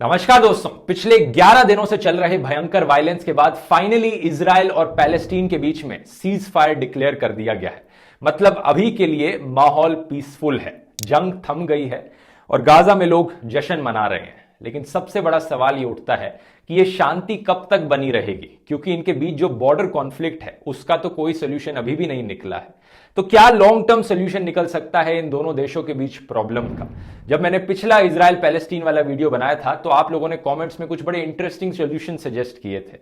नमस्कार दोस्तों, पिछले 11 दिनों से चल रहे भयंकर वायलेंस के बाद फाइनली इजराइल और पैलेस्टीन के बीच में सीज फायर डिक्लेयर कर दिया गया है। मतलब अभी के लिए माहौल पीसफुल है, जंग थम गई है और गाजा में लोग जश्न मना रहे हैं। लेकिन सबसे बड़ा सवाल ये उठता है कि ये शांति कब तक बनी रहेगी, क्योंकि इनके बीच जो बॉर्डर कॉन्फ्लिक्ट है उसका तो कोई सोल्यूशन अभी भी नहीं निकला है। तो क्या लॉन्ग टर्म सोल्यूशन निकल सकता है इन दोनों देशों के बीच प्रॉब्लम का? जब मैंने पिछला इजराइल पैलेस्टीन वाला वीडियो बनाया था तो आप लोगों ने कमेंट्स में कुछ बड़े इंटरेस्टिंग सोल्यूशन सजेस्ट किए थे।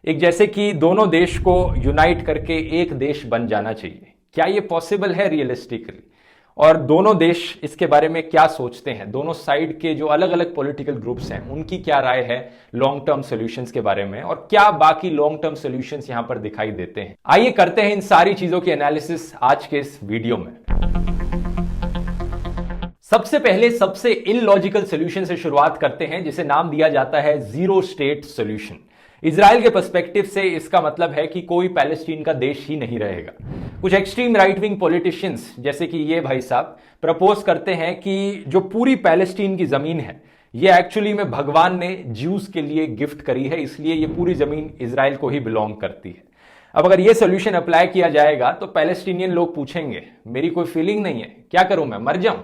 एक जैसे कि दोनों देश को यूनाइट करके एक देश बन जाना चाहिए। क्या ये पॉसिबल है रियलिस्टिकली? और दोनों देश इसके बारे में क्या सोचते हैं? दोनों साइड के जो अलग अलग पॉलिटिकल ग्रुप्स हैं उनकी क्या राय है लॉन्ग टर्म सॉल्यूशंस के बारे में, और क्या बाकी लॉन्ग टर्म सॉल्यूशंस यहां पर दिखाई देते हैं? आइए करते हैं इन सारी चीजों की एनालिसिस आज के इस वीडियो में। सबसे पहले सबसे इलॉजिकल सॉल्यूशन से शुरुआत करते हैं, जिसे नाम दिया जाता है जीरो स्टेट सॉल्यूशन। इजराइल के पर्सपेक्टिव से इसका मतलब है कि कोई पैलेस्टीन का देश ही नहीं रहेगा। कुछ एक्सट्रीम राइट विंग पॉलिटिशियंस जैसे कि ये भाई साहब प्रपोज करते हैं कि जो पूरी पैलेस्टीन की जमीन है ये एक्चुअली में भगवान ने ज्यूज के लिए गिफ्ट करी है, इसलिए ये पूरी जमीन इजराइल को ही बिलोंग करती है। अब अगर ये सोल्यूशन अप्लाई किया जाएगा तो पैलेस्टीनियन लोग पूछेंगे मेरी कोई फीलिंग नहीं है, क्या करूं मैं, मर जाऊं?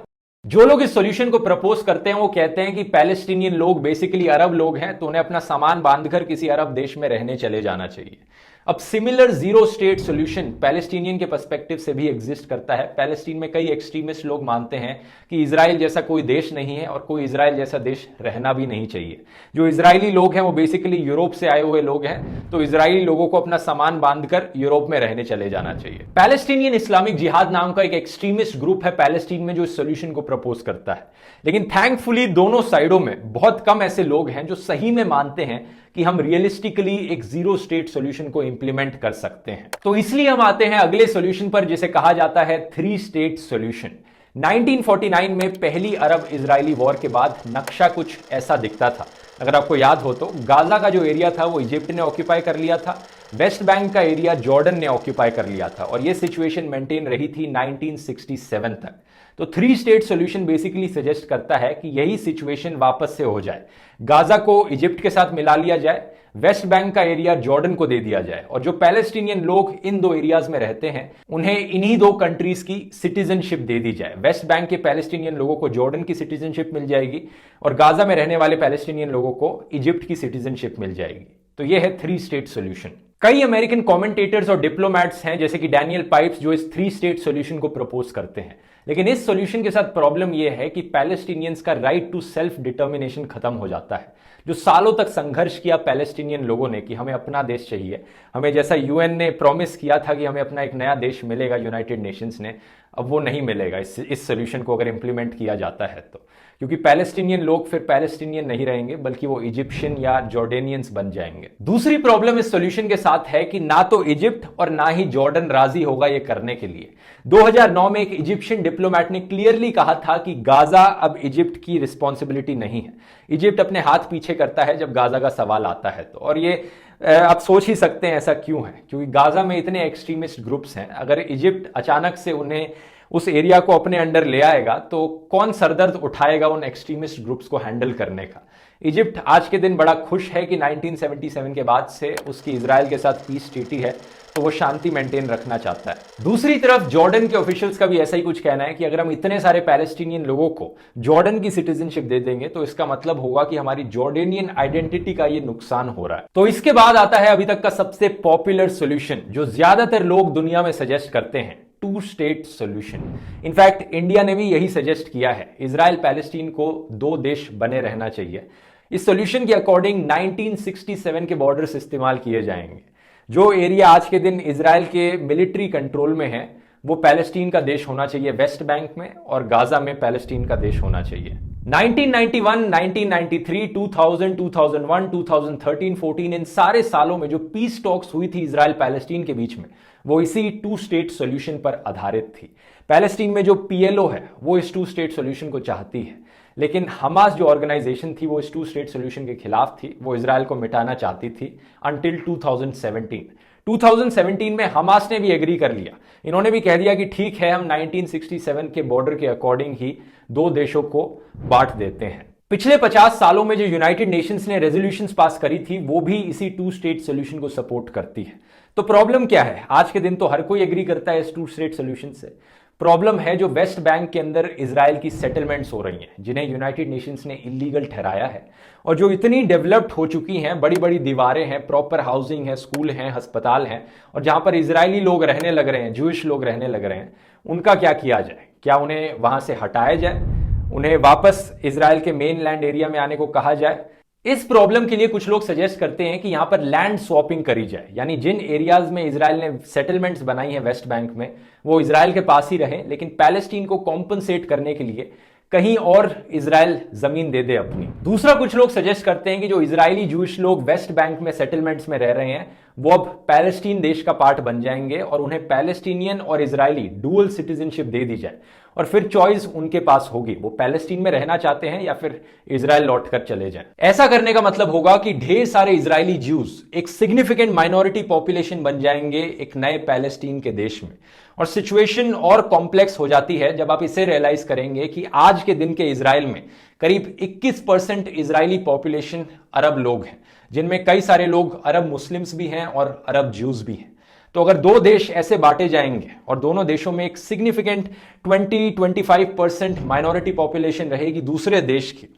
जो लोग इस सॉल्यूशन को प्रपोज करते हैं वो कहते हैं कि पैलेस्टीनियन लोग बेसिकली अरब लोग हैं, तो उन्हें अपना सामान बांधकर किसी अरब देश में रहने चले जाना चाहिए। अब similar zero state solution Palestinian के पर्सपेक्टिव से भी एग्जिस्ट करता है। पैलेस्टीन में कई एक्सट्रीमिस्ट लोग मानते हैं कि इजराइल जैसा कोई देश नहीं है और कोई इजराइल जैसा देश रहना भी नहीं चाहिए। जो इजरायली लोग हैं वो बेसिकली यूरोप से आए हुए लोग हैं, तो इजरायली लोगों को अपना सामान बांधकर यूरोप में रहने चले जाना चाहिए। पैलेस्टीनियन इस्लामिक जिहाद नाम का एक एक्सट्रीमिस्ट ग्रुप है पैलेस्टीन में जो इस सॉल्यूशन को प्रपोज करता है। लेकिन थैंकफुली दोनों साइडों में बहुत कम ऐसे लोग हैं जो सही में मानते हैं कि हम रियलिस्टिकली एक जीरो स्टेट सॉल्यूशन को इंप्लीमेंट कर सकते हैं। तो इसलिए हम आते हैं अगले सॉल्यूशन पर, जिसे कहा जाता है थ्री स्टेट सॉल्यूशन। 1949 में पहली अरब इजरायली वॉर के बाद नक्शा कुछ ऐसा दिखता था। अगर आपको याद हो तो गाजा का जो एरिया था वो इजिप्ट ने ऑक्यूपाई कर लिया था, वेस्ट बैंक का एरिया जॉर्डन ने ऑक्यूपाई कर लिया था, और ये सिचुएशन मेंटेन रही थी 1967 तक। तो three state solution basically suggest करता है कि यही सिचुएशन वापस से हो जाए। गाजा को इजिप्ट के साथ मिला लिया जाए, वेस्ट बैंक का एरिया जॉर्डन को दे दिया जाए, और जो पैलेस्टीनियन लोग इन दो एरियाज में रहते हैं उन्हें इन्हीं दो कंट्रीज की सिटीजनशिप दे दी जाए। वेस्ट बैंक के पैलेस्टीनियन लोगों को जॉर्डन की सिटीजनशिप मिल जाएगी और गाजा में रहने वाले पैलेस्टीनियन लोगों को इजिप्ट की सिटीजनशिप मिल जाएगी। तो यह है थ्री स्टेट सॉल्यूशन। कई अमेरिकन कमेंटेटर्स और डिप्लोमैट्स हैं जैसे कि डैनियल पाइप्स जो इस थ्री स्टेट सॉल्यूशन को प्रपोज करते हैं। लेकिन इस सॉल्यूशन के साथ प्रॉब्लम यह है कि पैलेस्टीनियंस का राइट टू सेल्फ डिटर्मिनेशन खत्म हो जाता है। जो सालों तक संघर्ष किया पैलेस्टीनियन लोगों ने कि हमें अपना देश चाहिए, हमें जैसा यूएन ने प्रॉमिस किया था कि हमें अपना एक नया देश मिलेगा यूनाइटेड नेशंस ने, अब वो नहीं मिलेगा इस सॉल्यूशन को अगर इंप्लीमेंट किया जाता है तो। क्योंकि पैलेस्टीनियन लोग फिर पैलेस्टीनियन नहीं रहेंगे बल्कि वो इजिप्शियन या जॉर्डेनियंस बन जाएंगे। दूसरी प्रॉब्लम इस सॉल्यूशन के साथ है कि ना तो इजिप्ट और ना ही जॉर्डन राजी होगा ये करने के लिए। 2009 में एक इजिप्शियन डिप्लोमैट ने क्लियरली कहा था कि गाजा अब इजिप्ट की रिस्पॉन्सिबिलिटी नहीं है। इजिप्ट अपने हाथ पीछे करता है जब गाजा का सवाल आता है तो। और ये आप सोच ही सकते हैं ऐसा क्यों है, क्योंकि गाजा में इतने एक्सट्रीमिस्ट ग्रुप्स हैं। अगर इजिप्ट अचानक से उन्हें उस एरिया को अपने अंडर ले आएगा तो कौन सरदर्द उठाएगा उन एक्सट्रीमिस्ट ग्रुप्स को हैंडल करने का? इजिप्ट आज के दिन बड़ा खुश है कि 1977 के बाद से उसकी इजराइल के साथ पीस ट्रीटी है, तो वो शांति मेंटेन रखना चाहता है। दूसरी तरफ जॉर्डन के ऑफिशियल्स का भी ऐसा ही कुछ कहना है कि अगर हम इतने सारे पैलेस्टीनियन लोगों को जॉर्डन की सिटीजनशिप दे देंगे तो इसका मतलब होगा कि हमारी जॉर्डेनियन आइडेंटिटी का ये नुकसान हो रहा है। तो इसके बाद आता है अभी तक का सबसे पॉपुलर सोल्यूशन जो ज्यादातर लोग दुनिया में सजेस्ट करते हैं, two state solution. In fact India ने भी यही सजेस्ट किया है, इजराइल पैलेस्टीन को दो देश बने रहना चाहिए। इस सॉल्यूशन के अकॉर्डिंग 1967 के बॉर्डर्स इस्तेमाल किए जाएंगे। जो एरिया आज के दिन इजराइल के मिलिट्री कंट्रोल में है वो पैलेस्टीन का देश होना चाहिए वेस्ट बैंक में, और गाजा में पैलेस्टीन का देश होना चाहिए। 1991, 1993, 2000, 2001, 2013, 14 इन सारे सालों में जो पीस टॉक्स हुई थी इजराइल पैलेस्टीन के बीच में वो इसी टू स्टेट सॉल्यूशन पर आधारित थी। पैलेस्टीन में जो पीएलओ है वो इस टू स्टेट सॉल्यूशन को चाहती है, लेकिन हमास जो ऑर्गेनाइजेशन थी वो इस टू स्टेट सॉल्यूशन के खिलाफ थी, वो इजराइल को मिटाना चाहती थी अंटिल 2017। 2017 में हमास ने भी एग्री कर लिया। इन्होंने भी कह दिया कि ठीक है, हम 1967 के बॉर्डर के अकॉर्डिंग ही दो देशों को बांट देते हैं। पिछले 50 सालों में जो यूनाइटेड नेशंस ने रेजोल्यूशंस पास करी थी वो भी इसी टू स्टेट सोल्यूशन को सपोर्ट करती है। तो प्रॉब्लम क्या है? आज के दिन तो हर कोई एग्री करता है इस टू स्टेट सोल्यूशन से। प्रॉब्लम है जो वेस्ट बैंक के अंदर इजराइल की सेटलमेंट्स हो रही हैं, जिन्हें यूनाइटेड नेशंस ने इलीगल ठहराया है और जो इतनी डेवलप्ड हो चुकी हैं, बड़ी बड़ी दीवारें हैं, प्रॉपर हाउसिंग है, स्कूल हैं, अस्पताल हैं, और जहां पर इजरायली लोग रहने लग रहे हैं, जूइश लोग रहने लग रहे हैं, उनका क्या किया जाए? क्या उन्हें वहां से हटाया जाए? उन्हें वापस इजराइल के मेन लैंड एरिया में आने को कहा जाए? इस प्रॉब्लम के लिए कुछ लोग सजेस्ट करते हैं कि यहां पर लैंड स्वैपिंग करी जाए, यानी जिन एरियाज में इजराइल ने सेटलमेंट्स बनाई हैं वेस्ट बैंक में, वो इजराइल के पास ही रहे, लेकिन पैलेस्टीन को कॉम्पनसेट करने के लिए कहीं और इजराइल जमीन दे दे अपनी। दूसरा, कुछ लोग सजेस्ट करते हैं कि जो इजरायली जूइश लोग वेस्ट बैंक में सेटलमेंट्स में रह रहे हैं, वो अब पैलेस्टीन देश का पार्ट बन जाएंगे और उन्हें पैलेस्टीनियन और इजरायली डुअल सिटीजनशिप दे दी जाए और फिर चॉइस उनके पास होगी, वो पैलेस्टीन में रहना चाहते हैं या फिर इजराइल लौटकर चले जाएं। ऐसा करने का मतलब होगा कि ढेर सारे इजरायली ज्यूज एक सिग्निफिकेंट माइनॉरिटी पॉपुलेशन बन जाएंगे एक नए पैलेस्टीन के देश में। और सिचुएशन और कॉम्प्लेक्स हो जाती है जब आप इसे रियलाइज करेंगे कि आज के दिन के इजराइल में करीब 21% इजरायली पॉपुलेशन अरब लोग हैं, जिनमें कई सारे लोग अरब मुस्लिम्स भी हैं और अरब ज्यूज भी हैं। तो अगर दो देश ऐसे बांटे जाएंगे और दोनों देशों में एक सिग्निफिकेंट 20-25% माइनॉरिटी पॉपुलेशन रहेगी दूसरे देश की,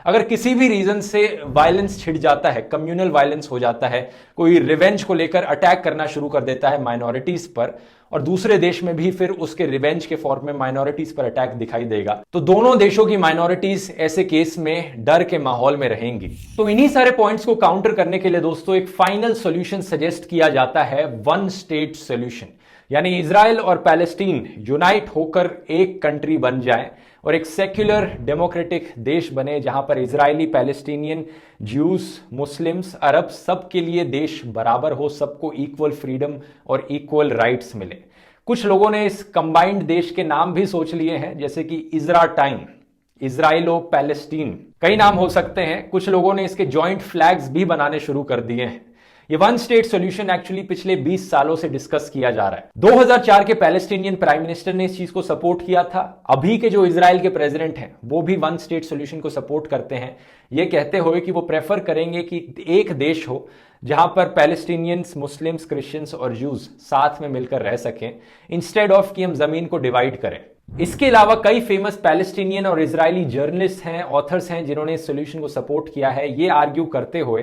अगर किसी भी रीजन से वायलेंस छिड़ जाता है, कम्युनल वायलेंस हो जाता है, कोई रिवेंज को लेकर अटैक करना शुरू कर देता है माइनॉरिटीज पर, और दूसरे देश में भी फिर उसके रिवेंज के फॉर्म में माइनॉरिटीज पर अटैक दिखाई देगा, तो दोनों देशों की माइनॉरिटीज ऐसे केस में डर के माहौल में रहेंगी। तो इन्हीं सारे पॉइंट्स को काउंटर करने के लिए दोस्तों एक फाइनल सॉल्यूशन सजेस्ट किया जाता है, वन स्टेट सॉल्यूशन, यानी इजराइल और पैलेस्टीन यूनाइट होकर एक कंट्री बन जाए और एक सेक्युलर डेमोक्रेटिक देश बने, जहां पर इजरायली, पैलेस्टीनियन, ज्यूज, मुस्लिम्स, अरब सब के लिए देश बराबर हो, सबको इक्वल फ्रीडम और इक्वल राइट्स मिले। कुछ लोगों ने इस कंबाइंड देश के नाम भी सोच लिए हैं, जैसे कि इजराटाइम, इजराइलो पैलेस्टीन, कई नाम हो सकते हैं। कुछ लोगों ने इसके जॉइंट फ्लैग्स भी बनाने शुरू कर दिए हैं। ये वन स्टेट सॉल्यूशन एक्चुअली पिछले 20 सालों से डिस्कस किया जा रहा है। 2004 के पैलेस्टीनियन प्राइम मिनिस्टर ने इस चीज को सपोर्ट किया था। अभी के जो इजराइल के प्रेसिडेंट हैं वो भी वन स्टेट सॉल्यूशन को सपोर्ट करते हैं, ये कहते हुए कि वो प्रेफर करेंगे कि एक देश हो जहां पर पैलेस्टीनियंस, मुस्लिम्स, क्रिश्चियंस और जूज साथ में मिलकर रह सकें, इंस्टेड ऑफ कि हम जमीन को डिवाइड करें। इसके अलावा कई फेमस पैलेस्टीनियन और इजरायली जर्नलिस्ट हैं, ऑथर्स हैं, जिन्होंने इस सॉल्यूशन को सपोर्ट किया है, ये आर्ग्यू करते हुए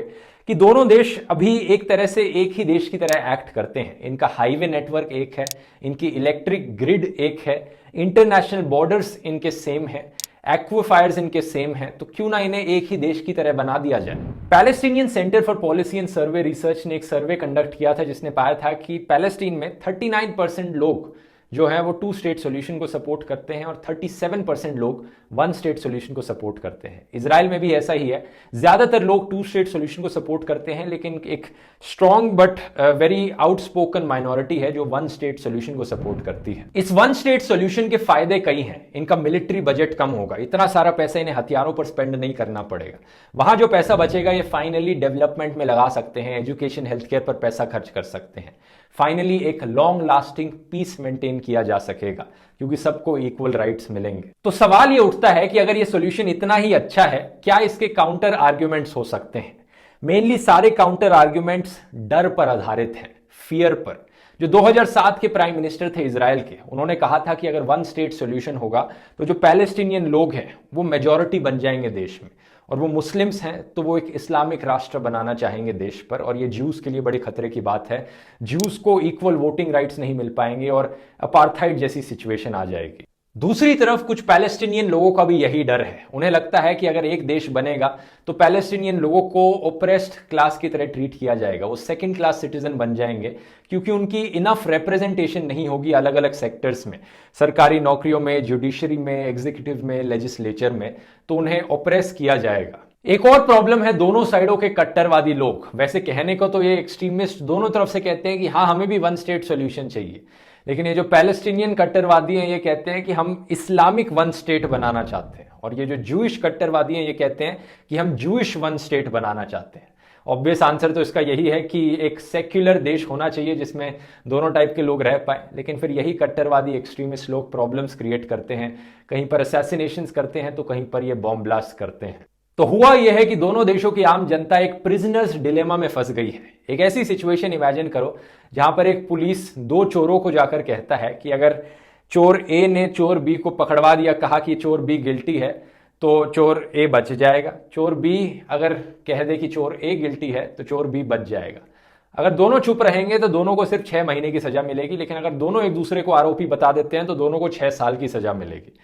कि दोनों देश अभी एक तरह से एक ही देश की तरह एक्ट करते हैं। इनका हाईवे नेटवर्क एक है, इनकी इलेक्ट्रिक ग्रिड एक है, इंटरनेशनल बॉर्डर्स इनके सेम है, एक्वाफायर्स इनके सेम हैं, तो क्यों ना इन्हें एक ही देश की तरह बना दिया जाए। Palestinian centre for policy and survey research ने एक सर्वे कंडक्ट किया था, जिसने पाया था कि पैलेस्टीन में 39% लोग जो है वो टू स्टेट सॉल्यूशन को सपोर्ट करते हैं और 37% लोग वन स्टेट सॉल्यूशन को सपोर्ट करते हैं। इजराइल में भी ऐसा ही है, ज्यादातर लोग टू स्टेट सॉल्यूशन को सपोर्ट करते हैं, लेकिन एक strong but very outspoken minority है जो वन स्टेट सॉल्यूशन को सपोर्ट करती है। इस वन स्टेट सॉल्यूशन के फायदे कई हैं। इनका मिलिट्री बजट कम होगा, इतना सारा पैसा इन्हें हथियारों पर स्पेंड नहीं करना पड़ेगा। वहां जो पैसा बचेगा ये फाइनली डेवलपमेंट में लगा सकते हैं, एजुकेशन, हेल्थ केयर पर पैसा खर्च कर सकते हैं। फाइनली एक लॉन्ग लास्टिंग पीस मेंटेन किया जा सकेगा क्योंकि सबको इक्वल राइट्स मिलेंगे। तो सवाल ये उठता है कि अगर ये सॉल्यूशन इतना ही अच्छा है, क्या इसके काउंटर आर्ग्यूमेंट्स हो सकते हैं? मेनली सारे काउंटर आर्ग्यूमेंट्स डर पर आधारित हैं, फियर पर। जो 2007 के प्राइम मिनिस्टर थे इजराइल के, उन्होंने कहा था कि अगर वन स्टेट सॉल्यूशन होगा तो जो पैलेस्टीनियन लोग हैं वो मेजॉरिटी बन जाएंगे देश में, और वो मुस्लिम्स हैं तो वो एक इस्लामिक राष्ट्र बनाना चाहेंगे देश पर, और ये ज्यूज के लिए बड़े खतरे की बात है। ज्यूज को इक्वल वोटिंग राइट्स नहीं मिल पाएंगे और अपार्थाइड जैसी सिचुएशन आ जाएगी। दूसरी तरफ कुछ पैलेस्टीनियन लोगों का भी यही डर है। उन्हें लगता है कि अगर एक देश बनेगा तो पैलेस्टीनियन लोगों को ओप्रेस्ड क्लास की तरह ट्रीट किया जाएगा, वो सेकंड क्लास सिटीजन बन जाएंगे क्योंकि उनकी इनफ रिप्रेजेंटेशन नहीं होगी अलग अलग सेक्टर्स में, सरकारी नौकरियों में, जुडिशरी में, एग्जीक्यूटिव में, लेजिस्लेचर में, तो उन्हें ओप्रेस किया जाएगा। एक और प्रॉब्लम है दोनों साइडों के कट्टरवादी लोग। वैसे कहने को तो ये एक्सट्रीमिस्ट दोनों तरफ से कहते हैं कि हाँ हमें भी वन स्टेट सॉल्यूशन चाहिए, लेकिन ये जो पैलेस्टीनियन कट्टरवादी हैं ये कहते हैं कि हम इस्लामिक वन स्टेट बनाना चाहते हैं, और ये जो जूइश कट्टरवादी हैं ये कहते हैं कि हम जूइश वन स्टेट बनाना चाहते हैं। ऑब्वियस आंसर तो इसका यही है कि एक सेक्युलर देश होना चाहिए जिसमें दोनों टाइप के लोग रह पाए, लेकिन फिर यही कट्टरवादी एक्सट्रीमिस्ट लोग प्रॉब्लम्स क्रिएट करते हैं, कहीं पर असैसिनेशंस करते हैं तो कहीं पर ये बॉम्ब ब्लास्ट करते हैं। तो हुआ यह है कि दोनों देशों की आम जनता एक प्रिजनर्स डिलेमा में फंस गई है। एक ऐसी सिचुएशन इमेजिन करो जहां पर एक पुलिस दो चोरों को जाकर कहता है कि अगर चोर ए ने चोर बी को पकड़वा दिया, कहा कि चोर बी गिल्टी है, तो चोर ए बच जाएगा। चोर बी अगर कह दे कि चोर ए गिल्टी है तो चोर बी बच जाएगा। अगर दोनों चुप रहेंगे तो दोनों को सिर्फ 6 महीने की सजा मिलेगी, लेकिन अगर दोनों एक दूसरे को आरोपी बता देते हैं तो दोनों को 6 साल की सजा मिलेगी।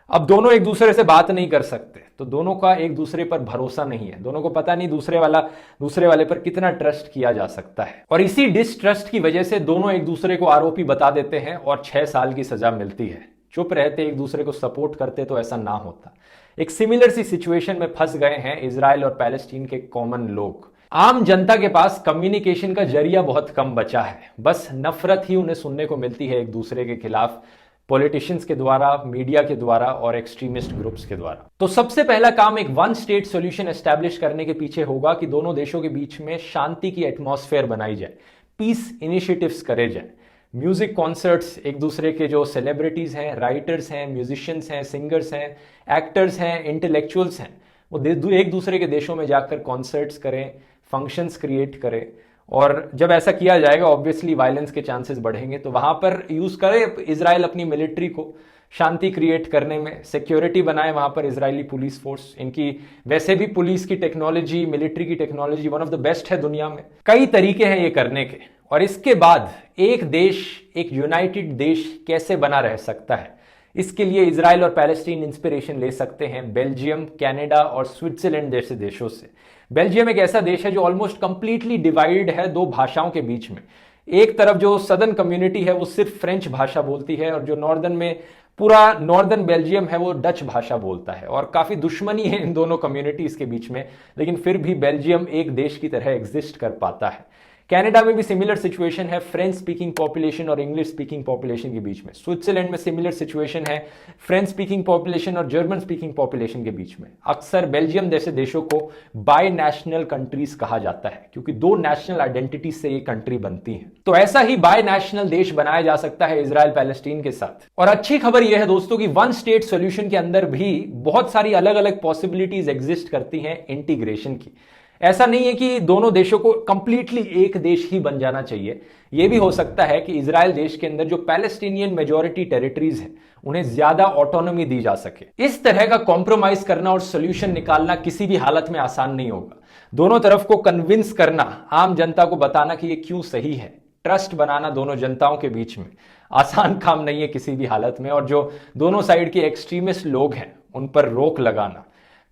अब दोनों एक दूसरे से बात नहीं कर सकते, तो दोनों का एक दूसरे पर भरोसा नहीं है, दोनों को पता नहीं दूसरे वाले पर कितना ट्रस्ट किया जा सकता है। और इसी डिसट्रस्ट की वजह से दोनों एक दूसरे को आरोपी बता देते हैं और 6 साल की सजा मिलती है। चुप रहते, एक दूसरे को सपोर्ट करते तो ऐसा ना होता। एक सिमिलर सी सिचुएशन में फंस गए हैं इजराइल और पैलेस्टीन के कॉमन लोग। आम जनता के पास कम्युनिकेशन का जरिया बहुत कम बचा है, बस नफरत ही उन्हें सुनने को मिलती है एक दूसरे के खिलाफ, पॉलिटिशियंस के द्वारा, मीडिया के द्वारा और एक्सट्रीमिस्ट ग्रुप्स के द्वारा। तो सबसे पहला काम एक वन स्टेट सॉल्यूशन एस्टैब्लिश करने के पीछे होगा कि दोनों देशों के बीच में शांति की एटमॉस्फेयर बनाई जाए, पीस इनिशिएटिव्स करे जाए। म्यूजिक कॉन्सर्ट्स, एक दूसरे के जो सेलिब्रिटीज हैं, राइटर्स हैं, म्यूजिशियंस हैं, सिंगर्स हैं, एक्टर्स हैं, इंटेलेक्चुअल्स हैं, वो एक दूसरे के देशों में जाकर कॉन्सर्ट्स करें, फंक्शंस क्रिएट करें। और जब ऐसा किया जाएगा ऑब्वियसली वायलेंस के चांसेस बढ़ेंगे, तो वहां पर यूज करे इजराइल अपनी मिलिट्री को शांति क्रिएट करने में, सिक्योरिटी बनाए वहां पर इजरायली पुलिस फोर्स। इनकी वैसे भी पुलिस की टेक्नोलॉजी, मिलिट्री की technology one of the best है दुनिया में। कई तरीके हैं ये करने के। और इसके बाद एक देश, एक यूनाइटेड देश कैसे बना रह सकता है, इसके लिए इजराइल और पैलेस्टीन इंस्पिरेशन ले सकते हैं बेल्जियम, कनाडा और स्विट्जरलैंड जैसे देशों से। बेल्जियम एक ऐसा देश है जो ऑलमोस्ट कंप्लीटली डिवाइडेड है दो भाषाओं के बीच में। एक तरफ जो सदर्न कम्युनिटी है वो सिर्फ फ्रेंच भाषा बोलती है, और जो नॉर्दर्न में पूरा नॉर्दर्न बेल्जियम है वो डच भाषा बोलता है। और काफी दुश्मनी है इन दोनों कम्युनिटीज के बीच में, लेकिन फिर भी बेल्जियम एक देश की तरह एग्जिस्ट कर पाता है। कनाडा में भी सिमिलर सिचुएशन है, फ्रेंच स्पीकिंग पॉपुलेशन और इंग्लिश स्पीकिंग पॉपुलेशन के बीच में। स्विट्जरलैंड में सिमिलर सिचुएशन है, फ्रेंच स्पीकिंग पॉपुलेशन और जर्मन स्पीकिंग पॉपुलेशन के बीच में। अक्सर बेल्जियम जैसे देशों को बाय नेशनल कंट्रीज कहा जाता है, क्योंकि दो नेशनल आइडेंटिटी से ये कंट्री बनती है। तो ऐसा ही बाय नेशनल देश बनाया जा सकता है इजराइल पैलेस्टीन के साथ। और अच्छी खबर यह है दोस्तों कि वन स्टेट सोल्यूशन के अंदर भी बहुत सारी अलग अलग पॉसिबिलिटीज एग्जिस्ट करती हैं इंटीग्रेशन की। ऐसा नहीं है कि दोनों देशों को कंप्लीटली एक देश ही बन जाना चाहिए। यह भी हो सकता है कि इजराइल देश के अंदर जो पैलेस्टीनियन मेजॉरिटी टेरिटरीज हैं उन्हें ज्यादा ऑटोनॉमी दी जा सके। इस तरह का कॉम्प्रोमाइज करना और सोल्यूशन निकालना किसी भी हालत में आसान नहीं होगा। दोनों तरफ को कन्विंस करना, आम जनता को बताना कि यह क्यों सही है, ट्रस्ट बनाना दोनों जनताओं के बीच में आसान काम नहीं है किसी भी हालत में। और जो दोनों साइड के एक्सट्रीमिस्ट लोग हैं उन पर रोक लगाना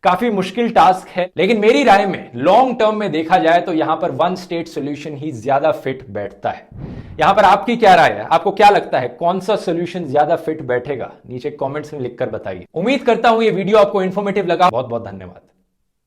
काफी मुश्किल टास्क है। लेकिन मेरी राय में लॉन्ग टर्म में देखा जाए तो यहां पर वन स्टेट सोल्यूशन ही ज्यादा फिट बैठता है। यहां पर आपकी क्या राय है, आपको क्या लगता है कौन सा सोल्यूशन ज्यादा फिट बैठेगा? नीचे कमेंट्स में लिखकर बताइए। उम्मीद करता हूं ये वीडियो आपको इंफॉर्मेटिव लगा। बहुत बहुत धन्यवाद।